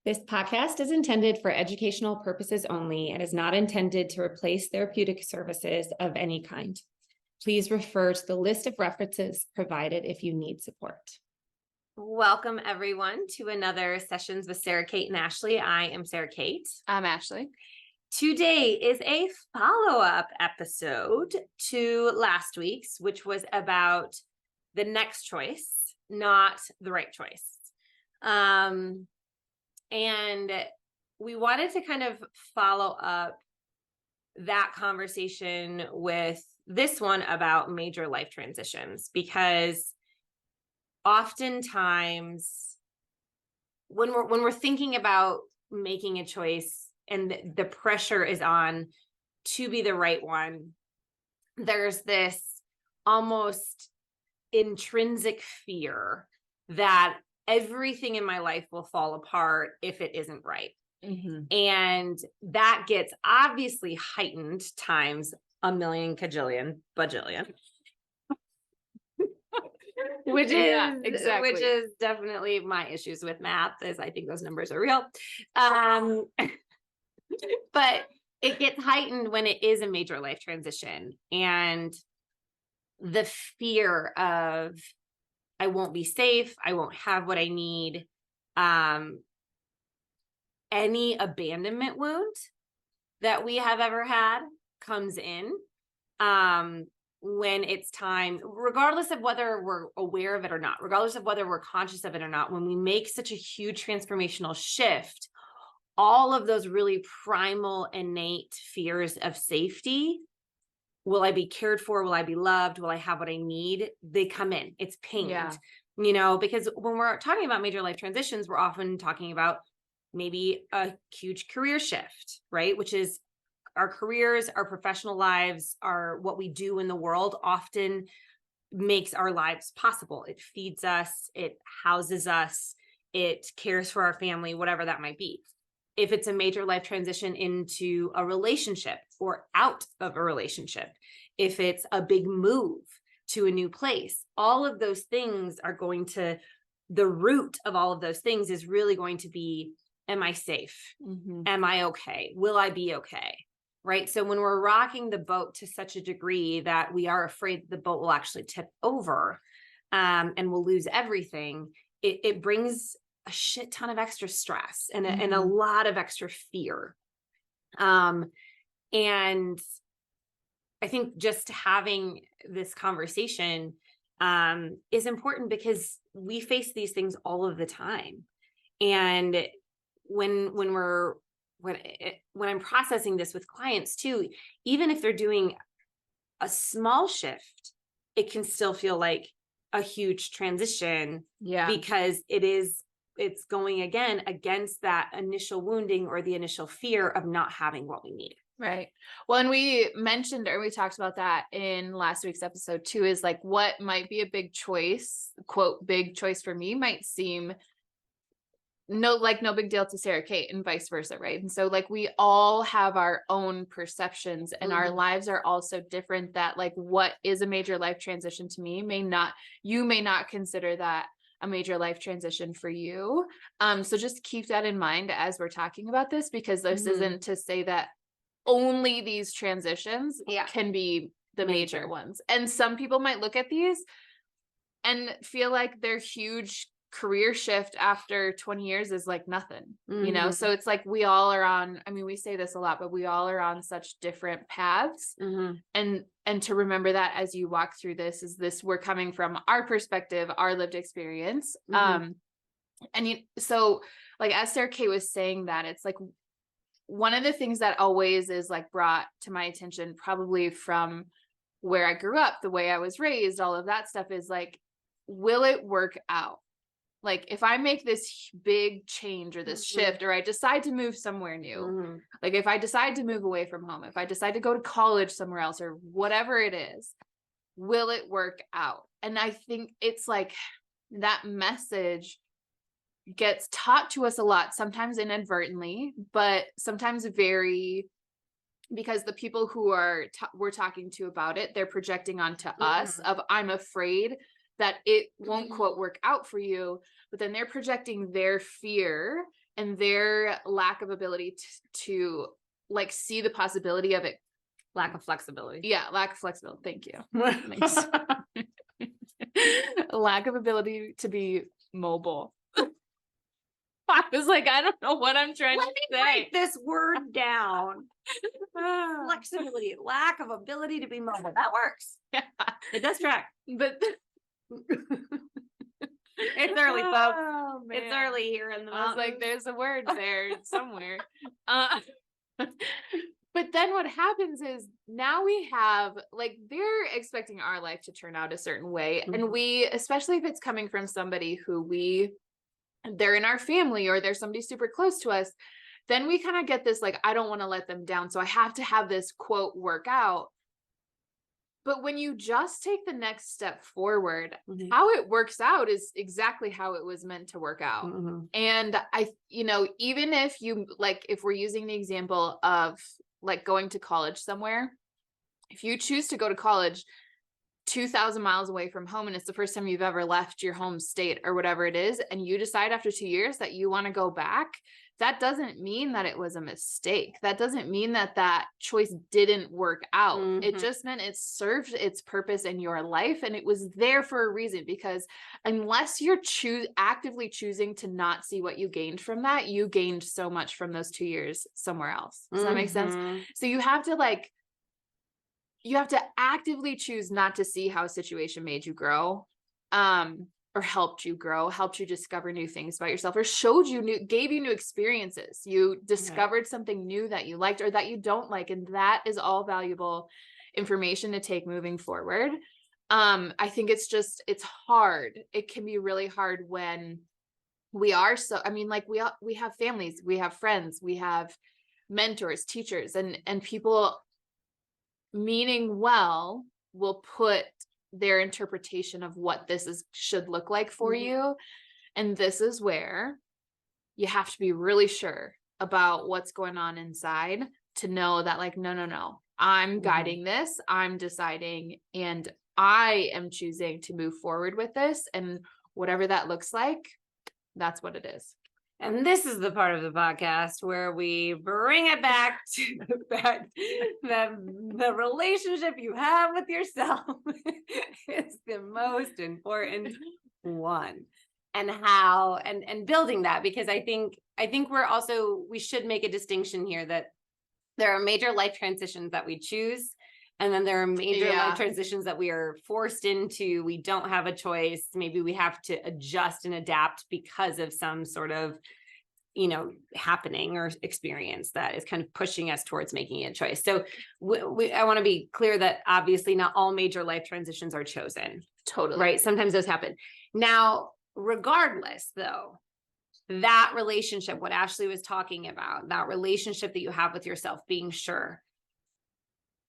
This podcast is intended for educational purposes only and is not intended to replace therapeutic services of any kind. Please refer to the list of references provided if you need support. Welcome, everyone, to another Sessions with Sara Cate and Ashley. I am Sara Cate. I'm Ashley. Today is a follow-up episode to last week's, which was about the next choice, not the right choice. And we wanted to kind of follow up that conversation with this one about major life transitions, because oftentimes when we're thinking about making a choice and the pressure is on to be the right one, there's this almost intrinsic fear that everything in my life will fall apart if it isn't right. Mm-hmm. And that gets obviously heightened times a million, cajillion, bajillion. Which is definitely my issues with math, is I think those numbers are real. But it gets heightened when it is a major life transition, and the fear of I won't be safe, I won't have what I need. Any abandonment wound that we have ever had comes in when it's time, regardless of whether we're aware of it or not, regardless of whether we're conscious of it or not. When we make such a huge transformational shift, all of those really primal, innate fears of safety, will I be cared for? Will I be loved? Will I have what I need? They come in. It's pinged, because when we're talking about major life transitions, we're often talking about maybe a huge career shift, right? Which is our careers, our professional lives, are what we do in the world often makes our lives possible. It feeds us, it houses us, it cares for our family, whatever that might be. If it's a major life transition into a relationship or out of a relationship, if it's a big move to a new place, all of those things are going to, the root of all of those things is really going to be, am I safe? Mm-hmm. Am I okay? Will I be okay? Right? So when we're rocking the boat to such a degree that we are afraid the boat will actually tip over and we'll lose everything, it brings a shit ton of extra stress and a lot of extra fear. And I think just having this conversation is important because we face these things all of the time. And when I'm processing this with clients too, even if they're doing a small shift, it can still feel like a huge transition because it's going again against that initial wounding or the initial fear of not having what we need. Right. Well, and we mentioned, or we talked about that in last week's episode too, is like what might be a big choice, quote, big choice for me might seem no big deal to Sara Cate and vice versa. Right. And so like we all have our own perceptions and our lives are also different, that like what is a major life transition to me you may not consider that a major life transition for you. So just keep that in mind as we're talking about this, because this isn't to say that only these transitions can be the major ones. And some people might look at these and feel like their huge career shift after 20 years is like nothing, so it's like we all are on, I mean, we say this a lot, but we all are on such different paths. And to remember that as you walk through this, we're coming from our perspective, our lived experience. So like, as Sara Cate was saying that, it's like one of the things that always is like brought to my attention, probably from where I grew up, the way I was raised, all of that stuff, is like, will it work out? Like if I make this big change or this shift, or I decide to move somewhere new, like if I decide to move away from home, if I decide to go to college somewhere else or whatever it is, will it work out? And I think it's like that message gets taught to us a lot, sometimes inadvertently, but sometimes because the people who we're talking to about it, they're projecting onto us of, I'm afraid that it won't quote work out for you, but then they're projecting their fear and their lack of ability to like see the possibility of it. Lack of flexibility. Yeah. Lack of flexibility. Thank you. Thanks. Lack of ability to be mobile. I was like, I don't know what I'm trying to say. Write this word down. Flexibility, lack of ability to be mobile. That works. Yeah. It does track. But It's early, folks. oh, It's man. early here in the I was mountains. like, there's a word there somewhere. But then what happens is now we have like, they're expecting our life to turn out a certain way. Mhm. And we, especially if it's coming from somebody who they're in our family or they're somebody super close to us, then we kind of get this, like, I don't want to let them down. So I have to have this quote work out. But when you just take the next step forward, Mhm. how it works out is exactly how it was meant to work out. Mhm. And even if you like, if we're using the example of like going to college somewhere, if you choose to go to college 2,000 miles away from home, and it's the first time you've ever left your home state or whatever it is, and you decide after 2 years that you want to go back, that doesn't mean that it was a mistake. That doesn't mean that that choice didn't work out. It Mhm. just meant it served its purpose in your life, and it was there for a reason, because unless you're actively choosing to not see what you gained from that, you gained so much from those 2 years somewhere else. Does that make sense? Mhm. So you have to actively choose not to see how a situation made you grow, or helped you grow, helped you discover new things about yourself, or gave you new experiences. You discovered something new that you liked or that you don't like. And that is all valuable information to take moving forward. I think it's hard. It can be really hard when we have families, we have friends, we have mentors, teachers, and people meaning well will put their interpretation of what this should look like for Mhm. you. And this is where you have to be really sure about what's going on inside to know that, like, no, I'm Mhm. guiding this, I'm deciding, and I am choosing to move forward with this. And whatever that looks like, that's what it is. And this is the part of the podcast where we bring it back to the fact that the relationship you have with yourself is the most important one. And how and building that, because I think we should make a distinction here that there are major life transitions that we choose. And then there are major life transitions that we are forced into. We don't have a choice. Maybe we have to adjust and adapt because of some sort of, happening or experience that is kind of pushing us towards making a choice. So I want to be clear that obviously not all major life transitions are chosen. Totally. Right. Sometimes those happen. Now, regardless, though, that relationship, what Ashley was talking about, that relationship that you have with yourself, being sure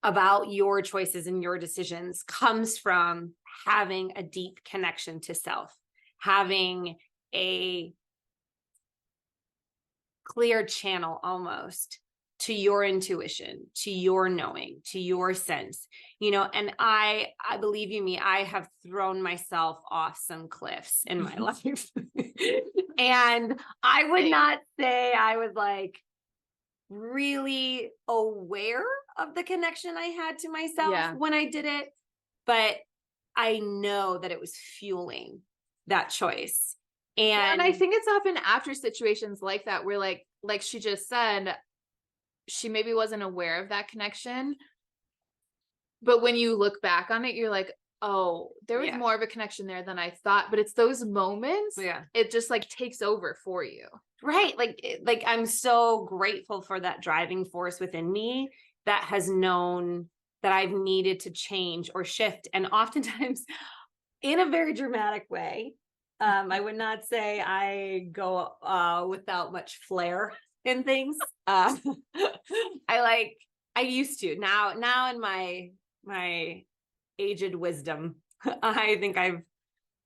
about your choices and your decisions, comes from having a deep connection to self, having a clear channel almost to your intuition, to your knowing, to your sense, and I believe you me, I have thrown myself off some cliffs in my life. And I would not say I was like really aware of the connection I had to myself when I did it, but I know that it was fueling that choice. And I think it's often after situations like that where like she just said, she maybe wasn't aware of that connection. But when you look back on it, you're like, oh, there was more of a connection there than I thought. But it's those moments, it just like takes over for you. Right. Like I'm so grateful for that driving force within me that has known that I've needed to change or shift. And oftentimes in a very dramatic way. I would not say I go without much flair in things. I used to. Now in my aged wisdom, I think I've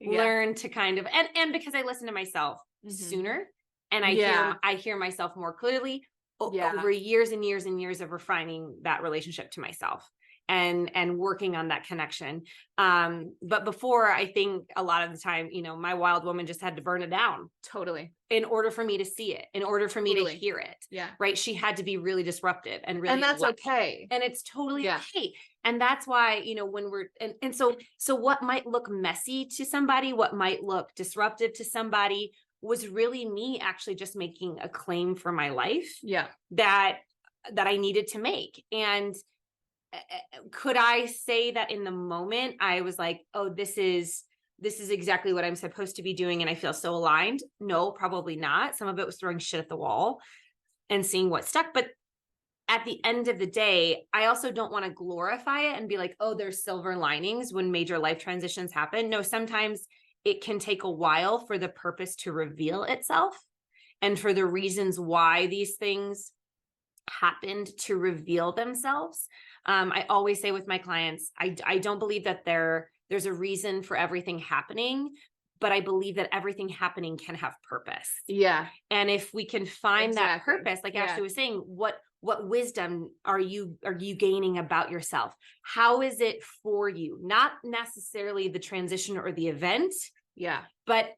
learned to kind of and because I listen to myself sooner, and I hear myself more clearly over years and years and years of refining that relationship to myself. and working on that connection. But before, I think a lot of the time, my wild woman just had to burn it down Totally. in order for me to see it, in order for me Totally. to hear it. Yeah. Right. She had to be really disruptive and really, And that's okay. and it's totally Yeah. okay. And that's why, when we're, and so what might look messy to somebody, what might look disruptive to somebody was really me actually just making a claim for my life Yeah. that I needed to make. And could I say that in the moment I was like, oh, this is exactly what I'm supposed to be doing and I feel so aligned? No, probably not. Some of it was throwing shit at the wall and seeing what stuck. But at the end of the day, I also don't want to glorify it and be like, oh, there's silver linings when major life transitions happen. No, sometimes it can take a while for the purpose to reveal itself and for the reasons why these things happened to reveal themselves. I always say with my clients, I don't believe that there's a reason for everything happening, but I believe that everything happening can have purpose. Yeah. And if we can find that Exactly. purpose, like Yeah. Ashley was saying, what wisdom are you gaining about yourself? How is it for you? Not necessarily the transition or the event, Yeah. but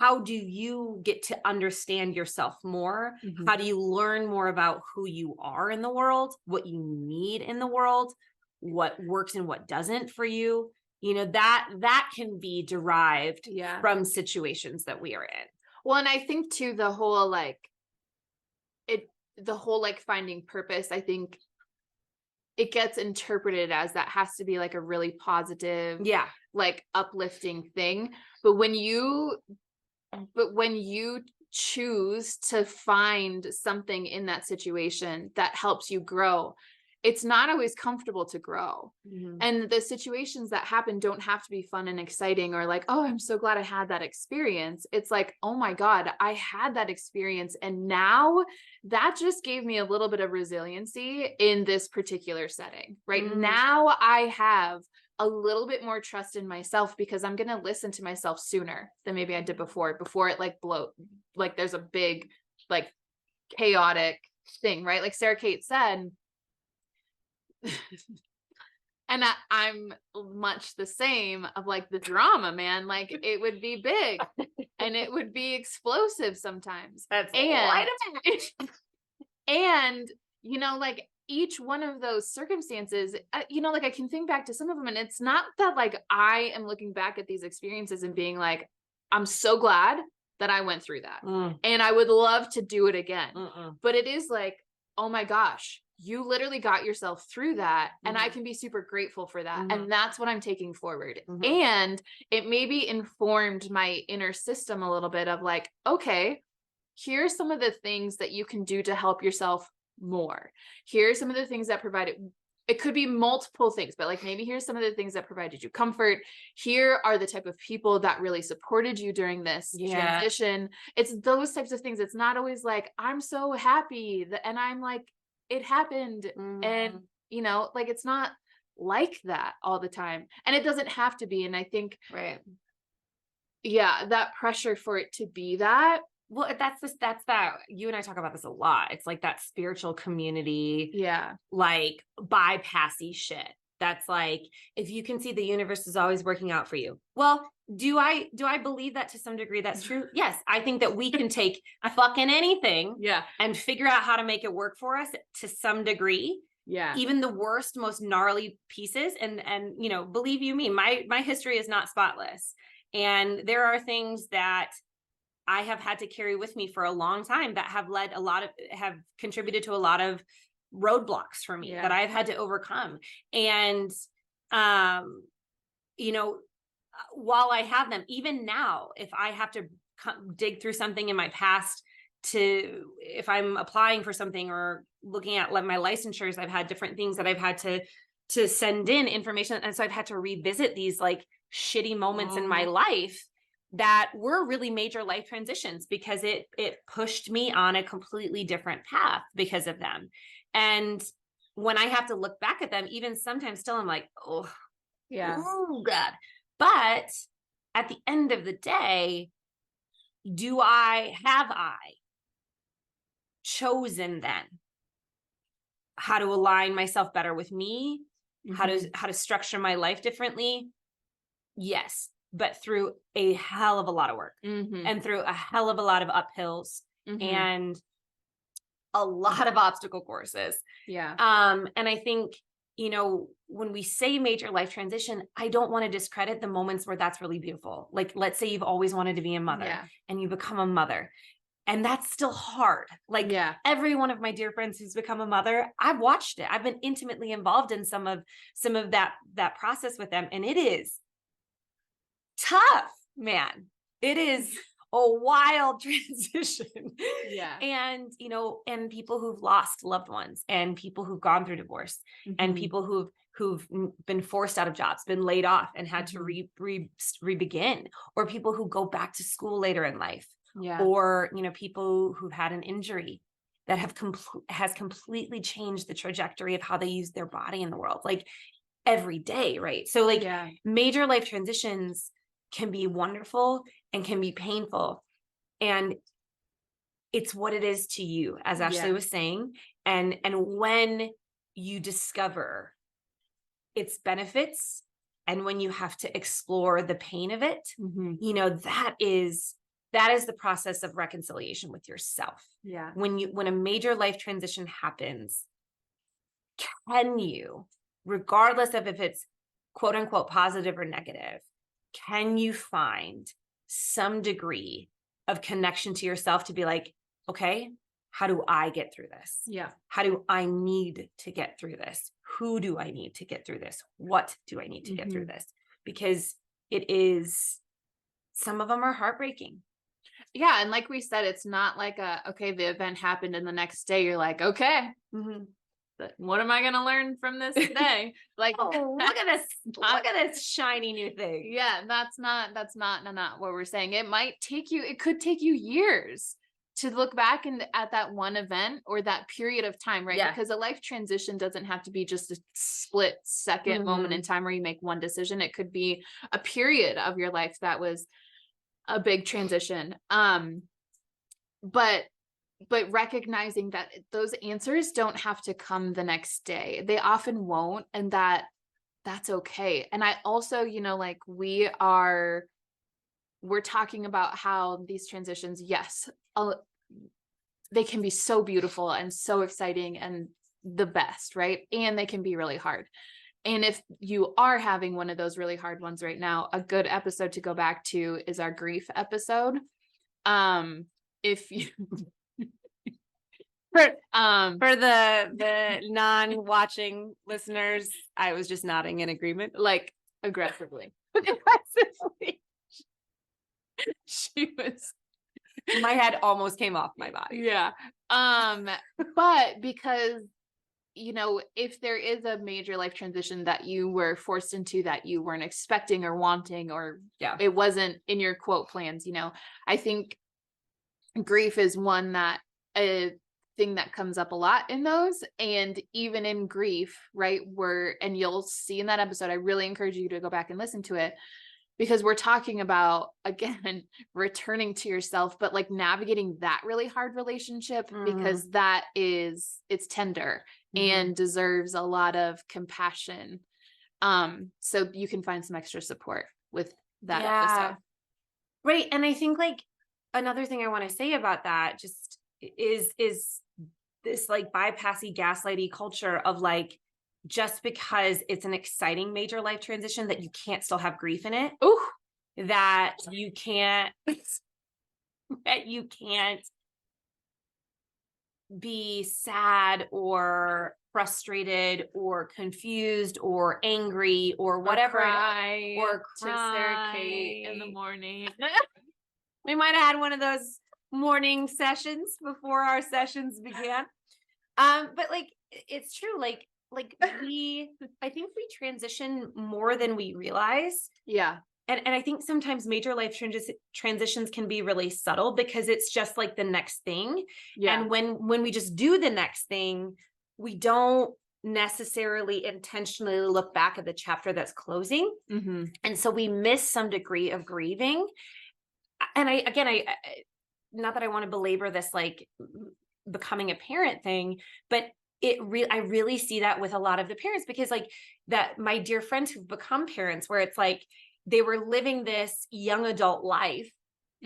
how do you get to understand yourself more? Mhm. How do you learn more about who you are in the world, what you need in the world, what works and what doesn't for you? That can be derived Yeah. from situations that we are in. Well, and I think too, the whole finding purpose, I think it gets interpreted as that has to be like a really positive, Yeah. like uplifting thing. But when you choose to find something in that situation that helps you grow, it's not always comfortable to grow. Mhm. And the situations that happen don't have to be fun and exciting or like, oh, I'm so glad I had that experience. It's like, oh my God, I had that experience. And now that just gave me a little bit of resiliency in this particular setting. Right now I have a little bit more trust in myself because I'm going to listen to myself sooner than maybe I did before it like like there's a big, like chaotic thing, right? Like Sara Cate said, and I'm much the same of like the drama, man. Like it would be big and it would be explosive sometimes. That's And, like each one of those circumstances, like I can think back to some of them and it's not that like I am looking back at these experiences and being like, I'm so glad that I went through that. And I would love to do it again. But it is like, oh my gosh, you literally got yourself through that. And I can be super grateful for that. And that's what I'm taking forward. And it maybe informed my inner system a little bit of like, okay, here's some of the things that you can do to help yourself more. Here's some of the things that provided, it could be multiple things, but like maybe here's some of the things that provided you comfort. Here are the type of people that really supported you during this transition. It's those types of things. It's not always like, I'm so happy and I'm like, it happened. And, like, it's not like that all the time. And it doesn't have to be. And I think, that pressure for it to be that. Well, that's that you and I talk about this a lot. It's like that spiritual community, like bypassy shit. That's like, if you can see the universe is always working out for you. Well, do I believe that to some degree? That's true. Yes. I think that we can take fucking anything and figure out how to make it work for us to some degree. Yeah. Even the worst, most gnarly pieces. And believe you me, my history is not spotless. And there are things that I have had to carry with me for a long time that have have contributed to a lot of roadblocks for me that I've had to overcome. And, while I have them, even now, if I have to dig through something in my past if I'm applying for something or looking at my licensures, I've had different things that I've had to send in information. And so I've had to revisit these like shitty moments in my life that were really major life transitions because it pushed me on a completely different path because of them. And when I have to look back at them, even sometimes still, I'm like, oh God. But at the end of the day, have I chosen then how to align myself better with me how to structure my life differently. Yes, but through a hell of a lot of work and through a hell of a lot of uphills and a lot of obstacle courses. Yeah. And I think, you know, when we say major life transition, I don't want to discredit the moments where that's really beautiful. Like, let's say you've always wanted to be a mother and you become a mother, and that's still hard. Like every one of my dear friends who's become a mother, I've watched it. I've been intimately involved in some of that process with them. And it is tough, man. It is a wild transition. Yeah. And, you know, and people who've lost loved ones and people who've gone through divorce and people who've been forced out of jobs, been laid off and had to re-begin, or people who go back to school later in life. Yeah. Or, you know, people who've had an injury that has completely changed the trajectory of how they use their body in the world, like every day. Right. So like major life transitions can be wonderful and can be painful. And it's what it is to you, as Ashley was saying. And when you discover its benefits and when you have to explore the pain of it, you know, that is the process of reconciliation with yourself. Yeah. When a major life transition happens, can you, regardless of if it's quote unquote positive or negative, can you find some degree of connection to yourself to be like, okay, how do I get through this? Yeah. How do I need to get through this? Who do I need to get through this? What do I need to get through this? Because it is, some of them are heartbreaking. Yeah. And like we said, it's not like okay, the event happened and the next day you're like, okay, what am I going to learn from this today? Like, oh, look at this shiny new thing. Yeah. That's not what we're saying. It could take you years to look back at that one event or that period of time, right? Yeah. Because a life transition doesn't have to be just a split second moment in time where you make one decision. It could be a period of your life that was a big transition. But recognizing that those answers don't have to come the next day. They often won't. And that's okay. And I also, you know, like we're talking about how these transitions, yes, they can be so beautiful and so exciting and the best, right? And they can be really hard. And if you are having one of those really hard ones right now, a good episode to go back to is our grief episode. If you for the non-watching listeners, I was just nodding in agreement, like aggressively. She was, my head almost came off my body. Yeah. But because, you know, if there is a major life transition that you were forced into that you weren't expecting or wanting, or it wasn't in your quote plans, you know, I think grief is one that a thing that comes up a lot in those. And even in grief, right, and you'll see in that episode, I really encourage you to go back and listen to it, because we're talking about, again, returning to yourself, but like navigating that really hard relationship, because it's tender and deserves a lot of compassion. So you can find some extra support with that episode. Right. And I think like another thing I want to say about that just is this like bypassy, gaslighty culture of like, just because it's an exciting major life transition that you can't still have grief in it. Ooh, that you can't be sad or frustrated or confused or angry or whatever, or cry to Sara Cate in the morning. We might have had one of those morning sessions before our sessions began. But like, it's true. Like I think we transition more than we realize. Yeah. And I think sometimes major life transitions can be really subtle because it's just like the next thing. Yeah. And when we just do the next thing, we don't necessarily intentionally look back at the chapter that's closing. And so we miss some degree of grieving. And I not that I want to belabor this, like becoming a parent thing, but I really see that with a lot of the parents, because like that, my dear friends who've become parents, where it's like they were living this young adult life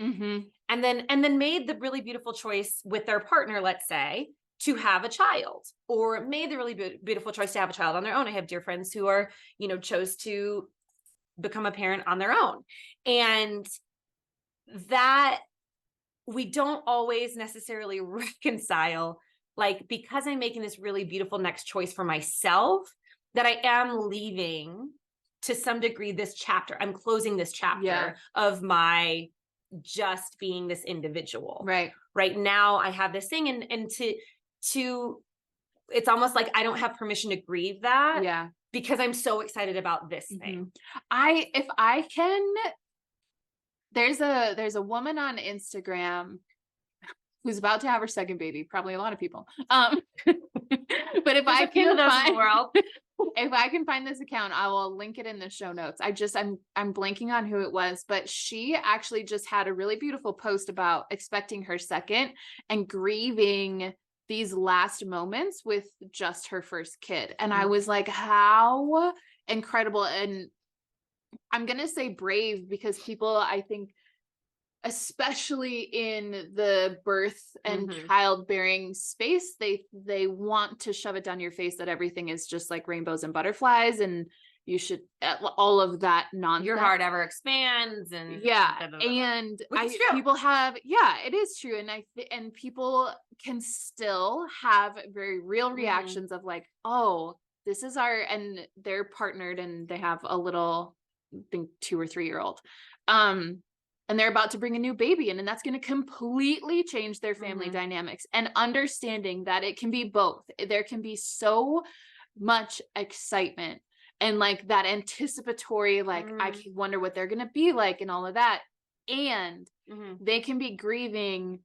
Mm-hmm. and then made the really beautiful choice with their partner, let's say, to have a child, or made the really beautiful choice to have a child on their own. I have dear friends who are, chose to become a parent on their own. And that we don't always necessarily reconcile, like, because I'm making this really beautiful next choice for myself, that I am leaving to some degree this chapter. I'm closing this chapter of my just being this individual. Right now I have this thing, and to it's almost like I don't have permission to grieve that, because I'm so excited about this thing. If I can, there's a woman on Instagram who's about to have her second baby, probably a lot of people. But if I can find, if I can find this account, I will link it in the show notes. I'm blanking on who it was, but she actually just had a really beautiful post about expecting her second and grieving these last moments with just her first kid. And I was like, how incredible. And I'm going to say brave, because people, I think, especially in the birth and childbearing space, they want to shove it down your face that everything is just like rainbows and butterflies, and you should, all of that nonsense. Your heart ever expands, and and people have, it is true. And people can still have very real reactions of like, oh, this is and they're partnered and they have a little, I think 2 or 3 year old. And they're about to bring a new baby in, and that's going to completely change their family dynamics, and understanding that it can be both. There can be so much excitement and like that anticipatory, like, I can wonder what they're going to be like and all of that. And they can be grieving.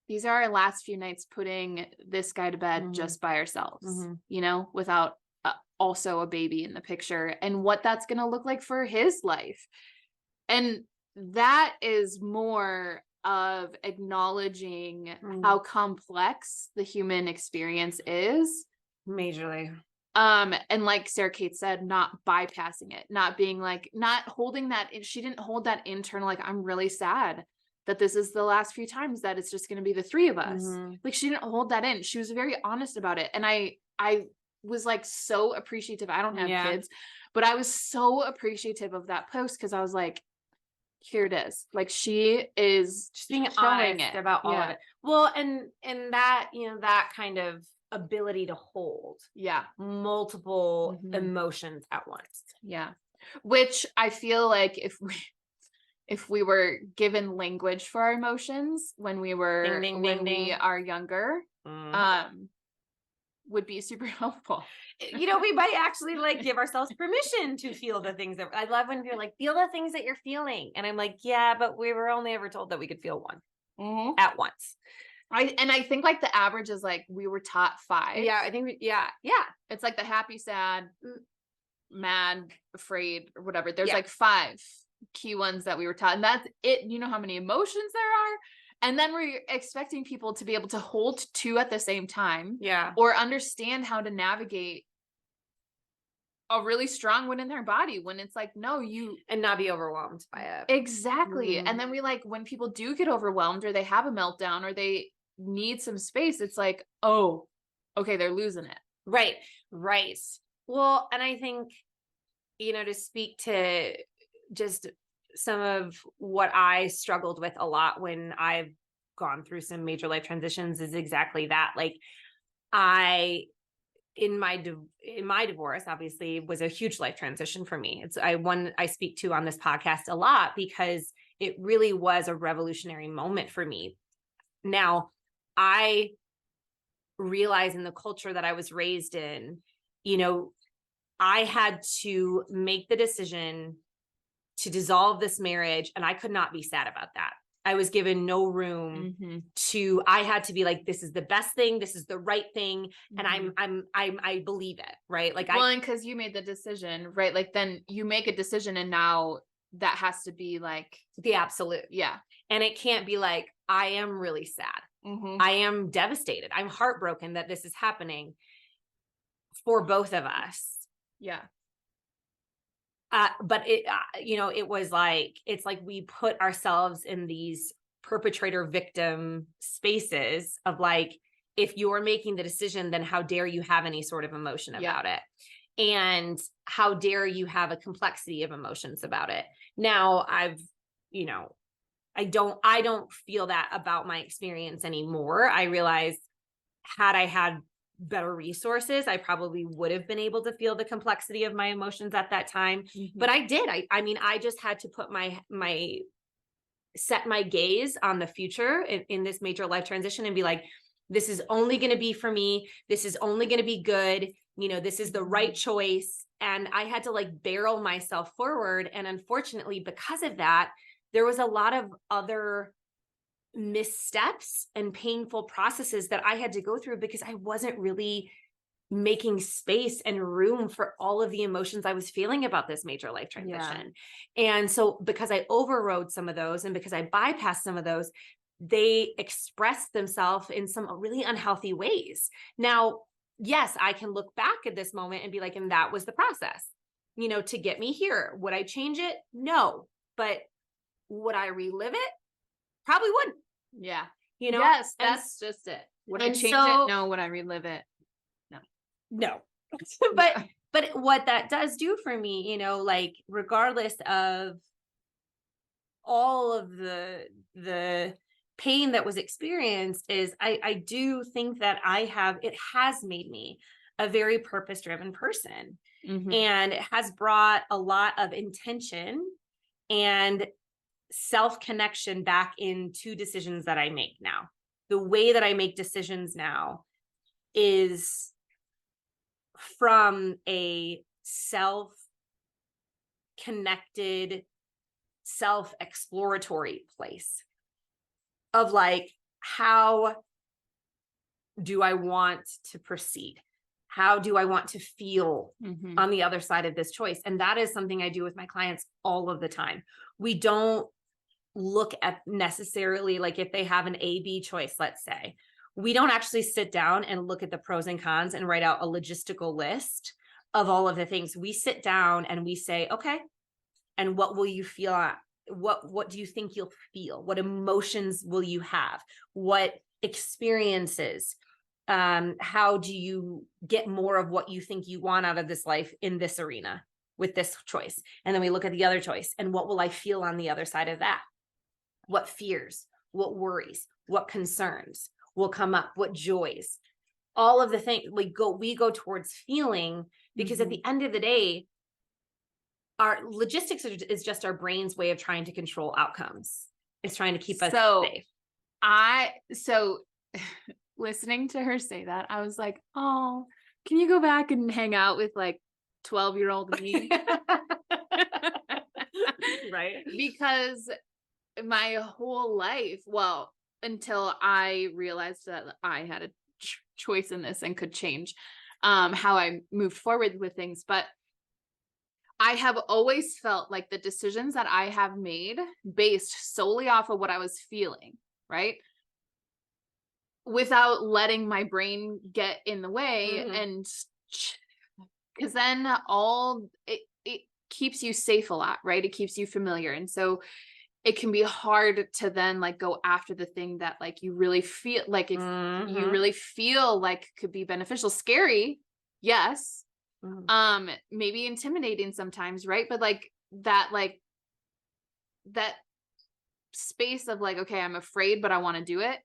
These are our last few nights putting this guy to bed just by ourselves, without also a baby in the picture, and what that's going to look like for his life. And that is more of acknowledging how complex the human experience is. Majorly. And like Sara Cate said, not bypassing it, not being like, not holding that. She didn't hold that internal, like, I'm really sad that this is the last few times that it's just going to be the 3 of us. Like, she didn't hold that in. She was very honest about it. And I was like so appreciative. I don't have kids, but I was so appreciative of that post, because I was like, here it is. Like, she is just being honest about all of it. Well, and that, that kind of ability to hold multiple emotions at once. Which I feel like if we were given language for our emotions when we were we are younger, would be super helpful. We might actually like give ourselves permission to feel the things that I love, when you're like, feel the things that you're feeling. And I'm like, yeah, but we were only ever told that we could feel one at once. I think like the average is like, we were taught 5. I think it's like the happy, sad, mad, afraid, or whatever. There's like 5 key ones that we were taught, and that's it. You know how many emotions there are. And then we're expecting people to be able to hold 2 at the same time. Or understand how to navigate a really strong one in their body, when it's like, no, and not be overwhelmed by it. Exactly. And then we like, when people do get overwhelmed, or they have a meltdown, or they need some space, it's like, oh, okay, they're losing it. Right. Well, and I think, to speak to just some of what I struggled with a lot when I've gone through some major life transitions is exactly that. Like, in my divorce, obviously, was a huge life transition for me. It's one I speak to on this podcast a lot, because it really was a revolutionary moment for me. Now, I realize in the culture that I was raised in, I had to make the decision to dissolve this marriage, and I could not be sad about that. I was given no room I had to be like, this is the best thing. This is the right thing. And I believe it. Right. Like, and cause you made the decision, right? Like, then you make a decision, and now that has to be like the absolute. Yeah. And it can't be like, I am really sad. I am devastated. I'm heartbroken that this is happening for both of us. Yeah. But it, it was like, it's like we put ourselves in these perpetrator victim spaces of like, if you're making the decision, then how dare you have any sort of emotion about it? And how dare you have a complexity of emotions about it? Now I don't feel that about my experience anymore. I realize had I had better resources, I probably would have been able to feel the complexity of my emotions at that time. But I did. I mean, I just had to put set my gaze on the future in this major life transition and be like, this is only going to be for me. This is only going to be good. This is the right choice. And I had to like barrel myself forward. And unfortunately, because of that, there was a lot of other missteps and painful processes that I had to go through because I wasn't really making space and room for all of the emotions I was feeling about this major life transition. And so because I overrode some of those and because I bypassed some of those, they expressed themselves in some really unhealthy ways. Now, yes, I can look back at this moment and be like, and that was the process, to get me here. Would I change it? No. But would I relive it? Probably wouldn't. Yeah. Yes, that's just it. Would I change it? No. Would I relive it? No. But what that does do for me, like regardless of all of the pain that was experienced is I do think that it has made me a very purpose-driven person. And it has brought a lot of intention and self-connection back into decisions that I make now. The way that I make decisions now is from a self-connected, self-exploratory place of like, how do I want to proceed? How do I want to feel on the other side of this choice? And that is something I do with my clients all of the time. We don't look at necessarily like if they have an A-B choice, let's say, we don't actually sit down and look at the pros and cons and write out a logistical list of all of the things. We sit down and we say, okay, and what will you feel? What do you think you'll feel? What emotions will you have? What experiences? How do you get more of what you think you want out of this life in this arena with this choice? And then we look at the other choice and what will I feel on the other side of that? What fears, what worries, what concerns will come up, what joys, all of the things we go towards feeling, because at the end of the day, our logistics is just our brain's way of trying to control outcomes. It's trying to keep us safe. So listening to her say that, I was like, oh, can you go back and hang out with like 12-year-old me? Right. Because my whole life, well, until I realized that I had a choice in this and could change how I moved forward with things. But I have always felt like the decisions that I have made based solely off of what I was feeling, right? Without letting my brain get in the way. And because then it keeps you safe a lot, right? It keeps you familiar. And so it can be hard to then like go after the thing that like you really feel like, if you really feel like could be beneficial. Scary, yes. Maybe intimidating sometimes, right? But like that space of like, okay, I'm afraid, but I want to do it,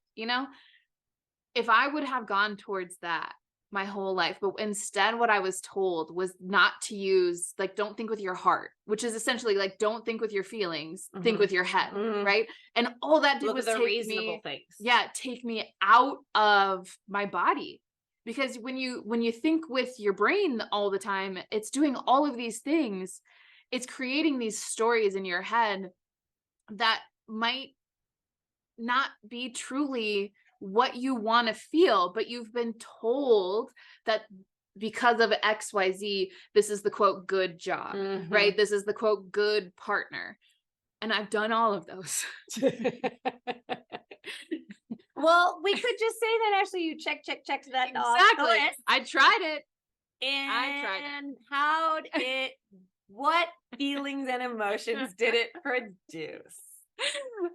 if I would have gone towards that my whole life, but instead what I was told was not to use, like, don't think with your heart, which is essentially like, don't think with your feelings, think with your head. Right. And all that did was take me out of my body. Because when you think with your brain all the time, it's doing all of these things. It's creating these stories in your head that might not be truly what you want to feel, but you've been told that because of XYZ, this is the quote good job, right? This is the quote good partner. And I've done all of those. Well, we could just say that actually you check that dog. Exactly. list. I tried it. And what feelings and emotions did it produce?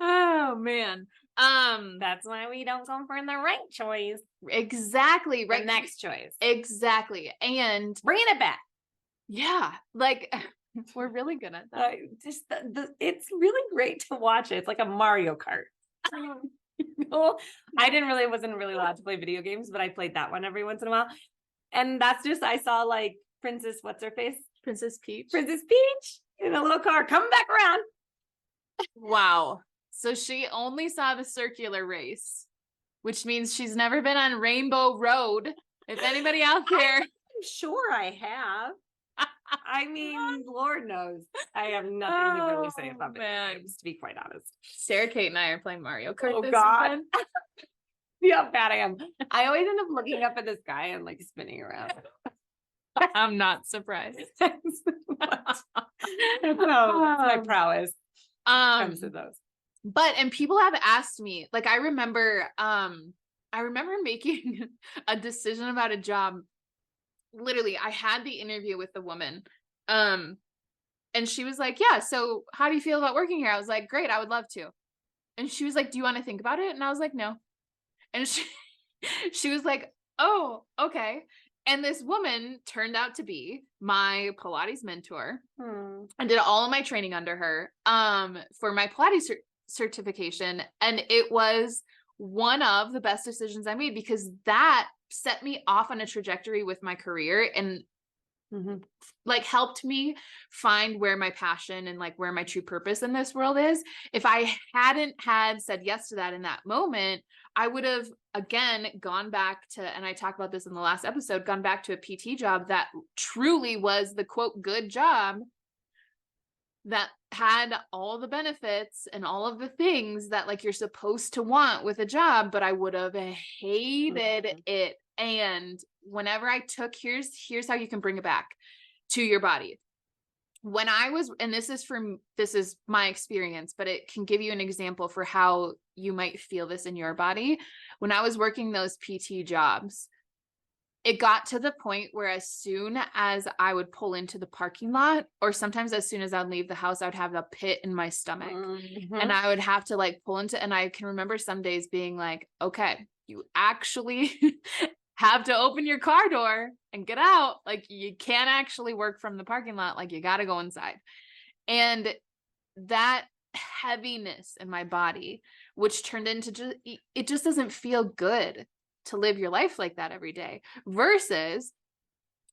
Oh man. That's why we don't go for the right choice. Exactly. The Right. next choice. Exactly. And Bringing it back. yeah, like we're really good at that. It's really great to watch it. It's like a Mario Kart. I wasn't really allowed to play video games, but I played that one every once in a while. And that's just, I saw like Princess, what's her face? Princess Peach. Princess Peach in a little car coming back around. Wow. So she only saw the circular race, which means she's never been on Rainbow Road. If anybody out there. I'm sure I have. I mean, Lord knows. I have nothing to really say about video games, to be quite honest. Sara Cate and I are playing Mario Kart. Oh, this God. weekend. See how bad I am. I always end up looking up at the sky and like spinning around. I'm not surprised. Thanks so much. That's my prowess. Comes to those. But and people have asked me, like I remember making a decision about a job. Literally, I had the interview with the woman. And she was like, yeah, so how do you feel about working here? I was like, great, I would love to. And she was like, do you want to think about it? And I was like, no. And she was like, oh, okay. And this woman turned out to be my Pilates mentor. I did all of my training under her for my Pilates certification. And it was one of the best decisions I made because that set me off on a trajectory with my career and like helped me find where my passion and like where my true purpose in this world is. If I hadn't had said yes to that in that moment, I would have again gone back to, and I talked about this in the last episode, gone back to a PT job that truly was the quote good job that had all the benefits and all of the things that like you're supposed to want with a job, but I would have hated it. And whenever I took, here's how you can bring it back to your body. When I was, and this is my experience, but it can give you an example for how you might feel this in your body. When I was working those PT jobs, it got to the point where as soon as I would pull into the parking lot, or sometimes as soon as I'd leave the house, I would have a pit in my stomach and I would have to like pull into, and I can remember some days being like, okay, you actually have to open your car door and get out. Like you can't actually work from the parking lot. Like you got to go inside. And that heaviness in my body, which turned into it just doesn't feel good to live your life like that every day versus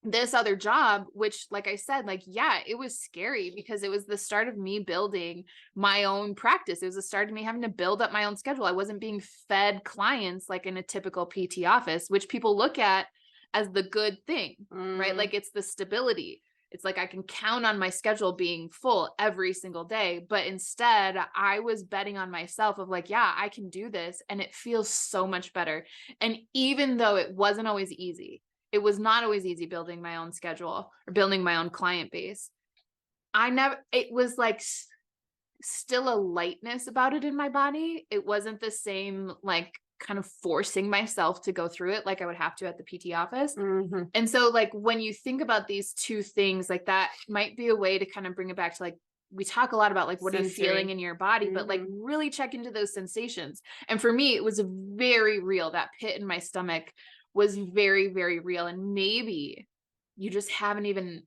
this other job, which like I said, like, yeah, it was scary because it was the start of me building my own practice. It was the start of me having to build up my own schedule. I wasn't being fed clients like in a typical PT office, which people look at as the good thing, right? Like it's the stability. It's like I can count on my schedule being full every single day. But instead, I was betting on myself of like, yeah, I can do this. And it feels so much better. And even though it wasn't always easy, it was not always easy building my own schedule or building my own client base. It was like still a lightness about it in my body. It wasn't the same, like kind of forcing myself to go through it like I would have to at the PT office. And so like when you think about these two things, like that might be a way to kind of bring it back to like, we talk a lot about like, what are you feeling in your body, but like really check into those sensations. And for me, it was very real. That pit in my stomach was very, very real. And maybe you just haven't even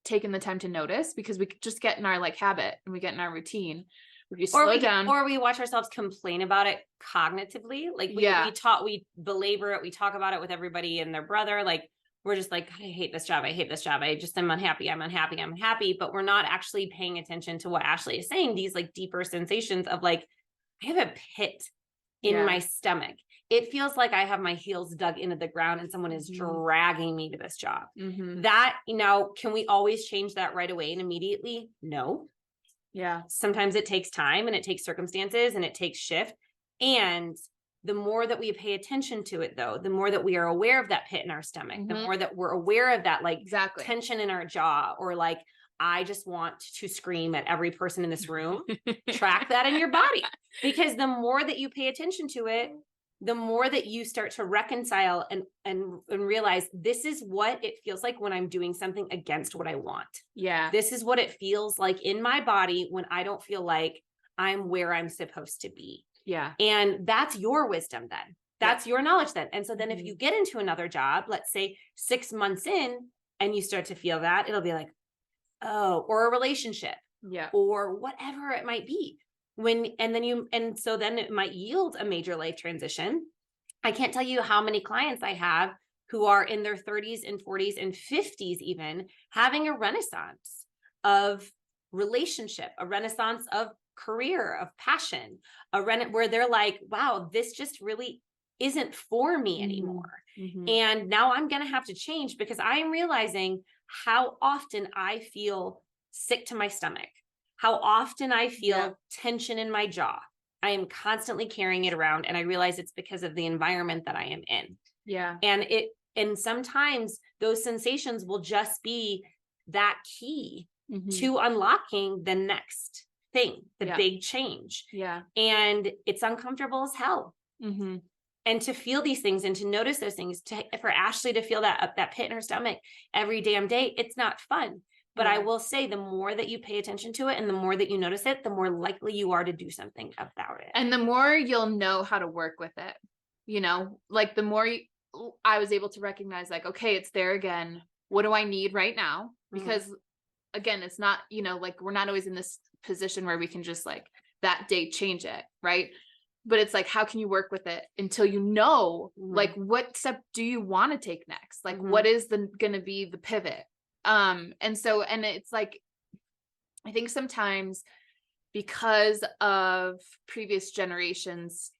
taken the time to notice because we just get in our like habit and we get in our routine. We slow down, or we watch ourselves complain about it cognitively. Like we belabor it. We talk about it with everybody and their brother. Like we're just like, I hate this job. I hate this job. I just am unhappy. I'm unhappy. I'm unhappy. But we're not actually paying attention to what Ashley is saying. These like deeper sensations of like, I have a pit in my stomach. It feels like I have my heels dug into the ground and someone is dragging me to this job. That, can we always change that right away and immediately? No. Yeah. Sometimes it takes time and it takes circumstances and it takes shift. And the more that we pay attention to it though, the more that we are aware of that pit in our stomach, the more that we're aware of that like tension in our jaw or like I just want to scream at every person in this room. Track that in your body, because the more that you pay attention to it, the more that you start to reconcile and realize this is what it feels like when I'm doing something against what I want. Yeah. This is what it feels like in my body when I don't feel like I'm where I'm supposed to be. Yeah. And that's your wisdom then. That's your knowledge then. And so then if you get into another job, let's say 6 months in, and you start to feel that, it'll be like, oh, or a relationship. Yeah. Or whatever it might be. And so then it might yield a major life transition. I can't tell you how many clients I have who are in their 30s and 40s and 50s, even having a renaissance of relationship, a renaissance of career, of passion, where they're like, wow, this just really isn't for me anymore. And now I'm going to have to change because I am realizing how often I feel sick to my stomach, how often I feel tension in my jaw. I am constantly carrying it around, and I realize it's because of the environment that I am in. Yeah. And sometimes those sensations will just be that key to unlocking the next thing, the big change. Yeah. And it's uncomfortable as hell. And to feel these things and to notice those things, for Ashley to feel that pit in her stomach every damn day, it's not fun. But I will say, the more that you pay attention to it and the more that you notice it, the more likely you are to do something about it. And the more you'll know how to work with it, like the more I was able to recognize, like, okay, it's there again. What do I need right now? Because again, it's not, like, we're not always in this position where we can just like that day change it. Right. But it's like, how can you work with it until like, what step do you want to take next? Like, what is going to be the pivot? And it's like, I think sometimes because of previous generations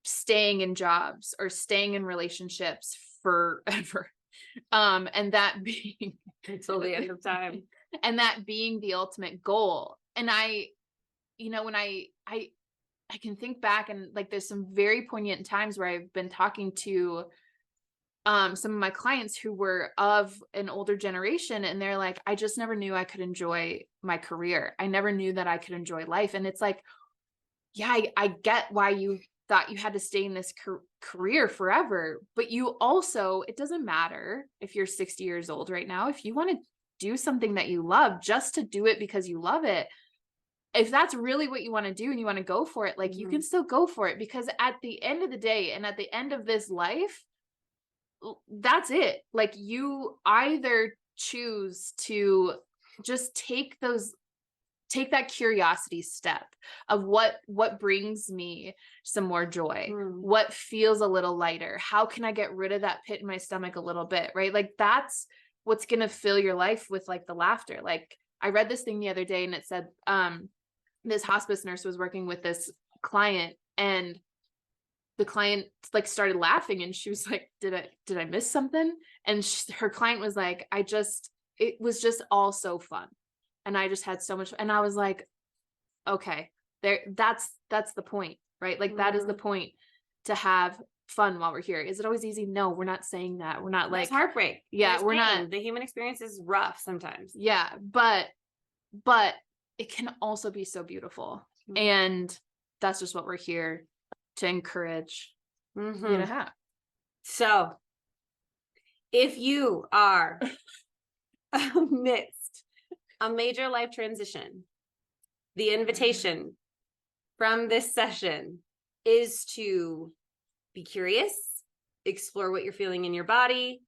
staying in jobs or staying in relationships forever, and that being until the end of time, and that being the ultimate goal. And when I can think back, and like, there's some very poignant times where I've been talking to some of my clients who were of an older generation, and they're like, I just never knew I could enjoy my career. I never knew that I could enjoy life. And it's like, yeah, I get why you thought you had to stay in this career forever, but you also, it doesn't matter if you're 60 years old right now, if you want to do something that you love just to do it because you love it, if that's really what you want to do and you want to go for it, like, you can still go for it, because at the end of the day and at the end of this life, that's it. Like, you either choose to just take that curiosity step of what brings me some more joy, what feels a little lighter, how can I get rid of that pit in my stomach a little bit, right? Like, that's what's going to fill your life with, like, the laughter. Like, I read this thing the other day, and it said, this hospice nurse was working with this client, and the client like started laughing, and she was like, did I miss something? And her client was like, it was just all so fun. And I just had so much. And I was like, okay, that's the point, right? Like, that is the point, to have fun while we're here. Is it always easy? No, we're not saying that. We're not like, it's heartbreak. Yeah. There's we're pain. not. The human experience is rough sometimes. Yeah. But it can also be so beautiful. And that's just what we're here to encourage you to have. So if you are amidst a major life transition, the invitation from this session is to be curious, explore what you're feeling in your body,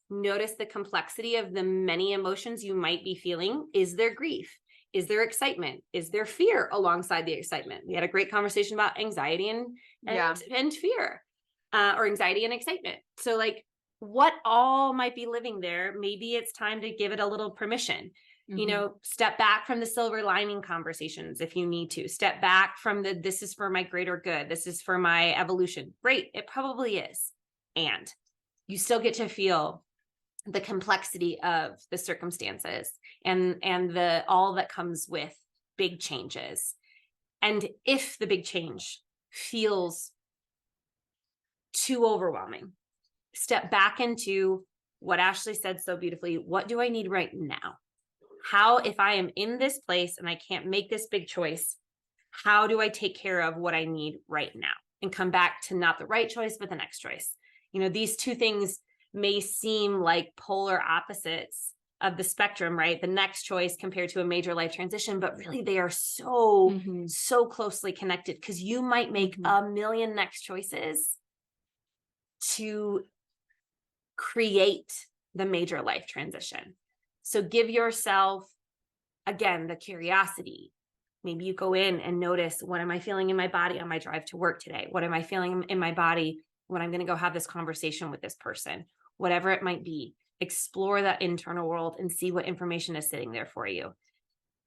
notice the complexity of the many emotions you might be feeling. Is there grief? Is there excitement? Is there fear alongside the excitement? We had a great conversation about anxiety and fear, or anxiety and excitement. So, like, what all might be living there? Maybe it's time to give it a little permission. Step back from the silver lining conversations if you need to. Step back from this is for my greater good. This is for my evolution. Great. It probably is. And you still get to feel the complexity of the circumstances and the all that comes with big changes. And if the big change feels too overwhelming, step back into what Ashley said so beautifully, what do I need right now? How, if I am in this place and I can't make this big choice, how do I take care of what I need right now and come back to not the right choice, but the next choice? You know, these two things may seem like polar opposites of the spectrum, right? The next choice compared to a major life transition, but really they are so, Mhm. so closely connected, because you might make Mhm. a million next choices to create the major life transition. So give yourself, again, the curiosity. Maybe you go in and notice, what am I feeling in my body on my drive to work today? What am I feeling in my body when I'm going to go have this conversation with this person? Whatever it might be, explore that internal world and see what information is sitting there for you.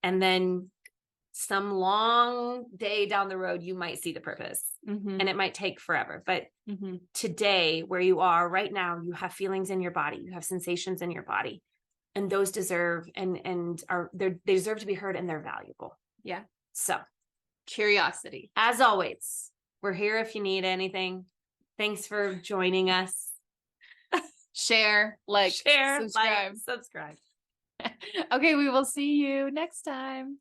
And then some long day down the road, you might see the purpose, Mhm. and it might take forever. But Mhm. today, where you are right now, you have feelings in your body, you have sensations in your body, and those deserve and they deserve to be heard, and they're valuable. Yeah. So, Curiosity. as always, we're here if you need anything. Thanks for joining us. Share, like, Share, subscribe. like, subscribe. Okay, we will see you next time.